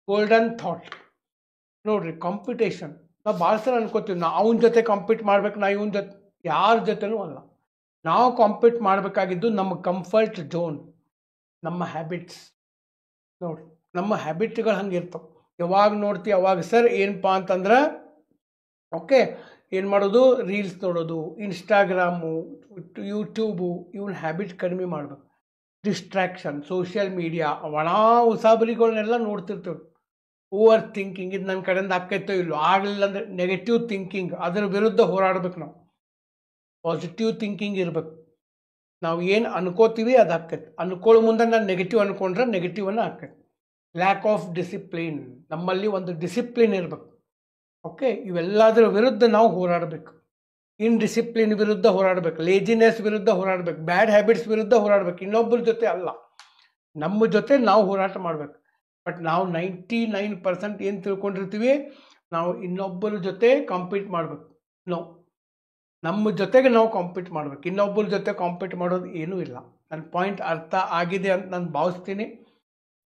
Golden thought. ನೋಡ್ರಿ, competition ನಾವು ಭಾಳ ಸಲ ಅನ್ಕೋತೀವಿ, ನಾ ಅವನ ಜೊತೆ ಕಾಂಪೀಟ್ ಮಾಡ್ಬೇಕು, ನಾ ಇವನ ಜೊತೆ ಯಾರ ಜೊತೆನೂ ಅಲ್ಲ. ನಾವು ಕಾಂಪೀಟ್ ಮಾಡಬೇಕಾಗಿದ್ದು ನಮ್ಮ ಕಂಫರ್ಟ್ ಝೋನ್, ನಮ್ಮ ಹ್ಯಾಬಿಟ್ಸ್. ನೋಡ್ರಿ, ನಮ್ಮ ಹ್ಯಾಬಿಟ್ಗಳು ಹಂಗೆ ಇರ್ತವೆ. ಯಾವಾಗ ನೋಡ್ತೀವಿ ಅವಾಗ ಸರ್ ಏನಪ್ಪ ಅಂತಂದ್ರೆ, ಓಕೆ, ಏನು ಮಾಡೋದು, ರೀಲ್ಸ್ ನೋಡೋದು, ಇನ್ಸ್ಟಾಗ್ರಾಮು, ಯೂಟ್ಯೂಬು, ಇವನ್ ಹ್ಯಾಬಿಟ್ ಕಡಿಮೆ ಮಾಡಬೇಕು. ಡಿಸ್ಟ್ರಾಕ್ಷನ್, ಸೋಷಿಯಲ್ ಮೀಡಿಯಾ, ಒಣ ಉಸಾಬರಿಗಳನ್ನೆಲ್ಲ ನೋಡ್ತಿರ್ತೇವೆ. ಓವರ್ ಥಿಂಕಿಂಗ್, ಇದು ನನ್ನ ಕಡೆಯಿಂದ ಆಕೈತೋ ಇಲ್ಲೋ, ಆಗಲಿಲ್ಲ ಅಂದರೆ ನೆಗೆಟಿವ್ ಥಿಂಕಿಂಗ್, ಅದರ ವಿರುದ್ಧ ಹೋರಾಡ್ಬೇಕು ನಾವು. ಪಾಸಿಟಿವ್ ಥಿಂಕಿಂಗ್ ಇರಬೇಕು. ನಾವು ಏನು ಅನ್ಕೋತೀವಿ ಅದು ಆಕೈತಿ. ಅನ್ಕೊಳ್ಳೋ ಮುಂದೆ ನಾನು ನೆಗೆಟಿವ್ ಅನ್ಕೊಂಡ್ರೆ ನೆಗೆಟಿವನ್ನ ಆಕೈತಿ. ಲ್ಯಾಕ್ ಆಫ್ ಡಿಸಿಪ್ಲಿನ್, ನಮ್ಮಲ್ಲಿ ಒಂದು ಡಿಸಿಪ್ಲಿನ್ ಇರಬೇಕು. ಓಕೆ, ಇವೆಲ್ಲದರ ವಿರುದ್ಧ ನಾವು ಹೋರಾಡಬೇಕು. ಇನ್ಡಿಸಿಪ್ಲಿನ್ ವಿರುದ್ಧ ಹೋರಾಡಬೇಕು, ಲೇಜಿನೆಸ್ ವಿರುದ್ಧ ಹೋರಾಡಬೇಕು, ಬ್ಯಾಡ್ ಹ್ಯಾಬಿಟ್ಸ್ ವಿರುದ್ಧ ಹೋರಾಡಬೇಕು. ಇನ್ನೊಬ್ಬರ ಜೊತೆ ಅಲ್ಲ, ನಮ್ಮ ಜೊತೆ ನಾವು ಹೋರಾಟ ಮಾಡಬೇಕು. ಬಟ್ ನಾವು 99% ಏನು ತಿಳ್ಕೊಂಡಿರ್ತೀವಿ, ನಾವು ಇನ್ನೊಬ್ಬರ ಜೊತೆ ಕಾಂಪೀಟ್ ಮಾಡಬೇಕು. ನಮ್ಮ ಜೊತೆಗೆ ನಾವು ಕಾಂಪೀಟ್ ಮಾಡ್ಬೇಕು. ಇನ್ನೊಬ್ಬರ ಜೊತೆ ಕಾಂಪೀಟ್ ಮಾಡೋದು ಏನೂ ಇಲ್ಲ. ನನ್ನ ಪಾಯಿಂಟ್ ಅರ್ಥ ಆಗಿದೆ ಅಂತ ನಾನು ಭಾವಿಸ್ತೀನಿ.